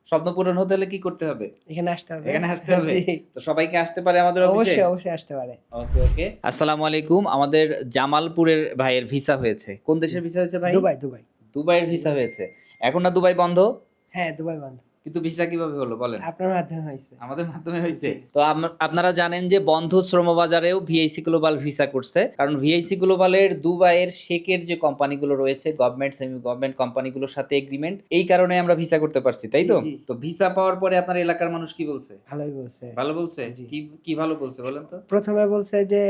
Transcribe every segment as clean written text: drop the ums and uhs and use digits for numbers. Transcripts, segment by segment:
স্বপ্ন পূরণ হতে হলে কি করতে হবে? এখানে আসতে হবে। এখানে আসতে হবে। জি। তো সবাইকে আসতে পারে আমাদের অফিসে? অবশ্যই, অবশ্যই আসতে পারে। ওকে, ওকে। আসসালামু আলাইকুম। আমাদের জামালপুরের ভাইয়ের ভিসা হয়েছে। কোন দেশের ভিসা হয়েছে ভাই? Dubai, Dubai. দুবাইয়ের ভিসা হয়েছে। এখন না দুবাই বন্ধ? হ্যাঁ, দুবাই বন্ধ। কিন্তু ভিসা কিভাবে হলো বলেন? আপনার মাধ্যমে হয়েছে। আমাদের মাধ্যমে হয়েছে। জি। তো আপনারা জানেন যে বন্ধ শ্রমবাজারেও ভিআইসি গ্লোবাল ভিসা করছে। কারণ ভিআইসি গ্লোবালের দুবাইয়ের শেকের যে কোম্পানিগুলো রয়েছে, গভর্নমেন্ট সেমি গভর্নমেন্ট কোম্পানিগুলোর সাথে এগ্রিমেন্ট, এই কারণে আমরা ভিসা করতে পারছি, তাই তো? জি, জি। তো ভিসা পাওয়ার পরে আপনার এলাকার মানুষ কি বলছে? ভালোই বলছে। ভালো বলছে? জি। কি ভালো বলছে বলেন তো? প্রথমে বলছে যে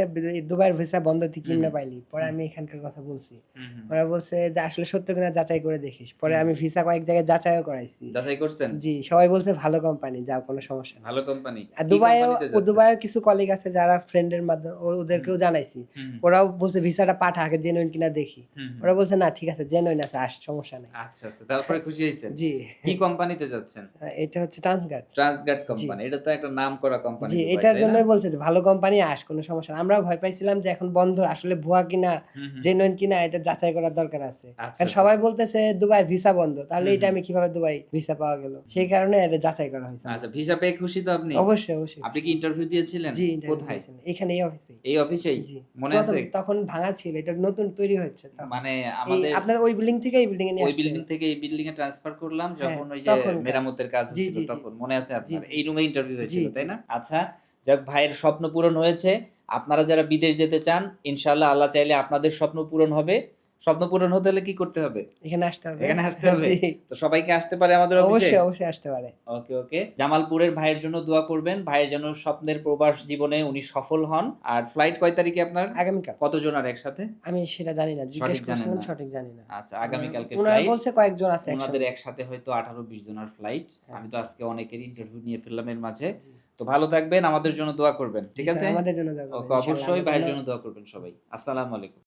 দুবাইয়ের ভিসা বন্ধ তুই হুম, কেমনে হুম। পাইলি? পরে আমি এখানকার কথা বলছি। হুম, হুম। ওরা বলছে যে আসলে সত্য কিনা যাচাই করে দেখিস। পরে হুম। আমি ভিসা কয়েক জায়গায় যাচাইও করাইছি। যাচাই করছেন? জি, সবাই বলছে ভালো কোম্পানি, যাও কোনো সমস্যা নেই। ভালো কোম্পানি। আর কি দুবাইও কোম্পানিতে যাচ্ছেন? দুবাইও কিছু কলিগ আছে যারা ফ্রেন্ডের মাধ্যমে ওদেরকেও জানাইছি। হুম, হুম। ওরাও বলছে ভিসাটা পাঠা আগে জেনুইন কিনা দেখি। হুম, হুম। ওরা বলছে না ঠিক আছে জেনুইন আছে সমস্যা নাই। আচ্ছা, আচ্ছা। তারপরে খুশি হইছেন? জি। কি কোম্পানিতে যাচ্ছেন? এটা হচ্ছে ট্রান্সগার্ড। ট্রান্সগার্ড জি। কোম্পানি। এটা তো একটা নামকরা কোম্পানি জি, দুবাই, এটার তাই না? জন্যই বলছে যে ভালো কোম্পানি কোনো সমস্যা না। আমরাও ভয় পাইছিলাম যে এখন বন্ধ আসলে ভুয়া কিনা হুম, হুম। জেনুইন কিনা এটা যাচাই করার দরকার আছে। আচ্ছা, কারণ আচ্ছা। সবাই বলতেছে দুবাইয়ের ভিসা বন্ধ। তাহলে হুম, এটা হুম। আমি কিভাবে দুবাই ভিসা পাওয়া গেল? সেই কারণে এটা যাচাই করা হয়েছে। আচ্ছা, ভিসা পেয়ে খুশি তো আপনি? অবশ্যই, অবশ্যই। আপনি কি ইন্টারভিউ দিয়েছিলেন? জি, ইন্টারভিউ কোথায়? দিয়েছেন। এখানে এই অফিসেই। এই অফিসেই? জি। মনে প্রথম আছে? তখন ভাঙা ছিল। এটা নতুন তৈরি হচ্ছে তখন। মানে এই আমাদের আপনার ওই বিল্ডিং থেকে এই বিল্ডিং এ নিয়ে ওই আসছে। বিল্ডিং থেকে এই বিল্ডিং এ ট্রান্সফার করলাম হ্যাঁ, যখন ওই যে তখনকার। মেরামতের কাজ জি, হচ্ছিল জি, জি, তখন। মনে আছে জি, আপনার? জি। এই রুমে ইন্টারভিউ জি, হয়েছিল, জি। তাই না? আচ্ছা, যাক ভাইয়ের স্বপ্ন পূরণ হয়েছে। আপনারা যারা বিদেশ যেতে চান, ইনশাআল্লাহ আল্লাহ চাইলে আপনাদের স্বপ্ন পূরণ হবে। স্বপ্ন পূরণ হতে হলে কি করতে হবে? এখানে আসতে হবে। এখানে আসতে হবে। জি। তো সবাইকে আসতে পারে আমাদের অফিসে? অবশ্যই, অবশ্যই আসতে পারে। ওকে, ওকে। জামালপুরের ভাইয়ের জন্য দোয়া করবেন। ভাইয়ের যেন স্বপ্নের প্রবাস জীবনে উনি সফল হন। আর ফ্লাইট কয় তারিখে আপনার? আগামীকাল। কতজন আর একসাথে? আমি সেটা জানি না। জিজ্ঞেস সঠিক জানেন করছিলাম না। সঠিক জানি না। আচ্ছা, আগামীকালকে উনারা ফ্লাইট। বলছে কয়েকজন আছে উনাদের একসঙ্গে। একসাথে হয়তো 18-20 জনের ফ্লাইট। হ্যাঁ। আমি তো আজকে অনেকের ইন্টারভিউ নিয়ে ফেললাম এর মাঝে। জি। তো ভালো থাকবেন, আমাদের জন্য দোয়া করবেন। ঠিক জি আছে? স্যার, আমাদের জন্য দোয়া করবেন। ওকে, ইনশাআল্লাহ অবশ্যই আমরা ভাইয়ের যেন জন্য দোয়া করবেন সবাই। আসসালামু আলাইকুম।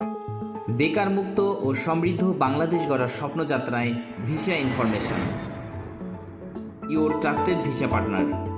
বেকার মুক্ত ও সমৃদ্ধ বাংলাদেশ গড়ার স্বপ্নযাত্রায় visa information, your trusted visa partner.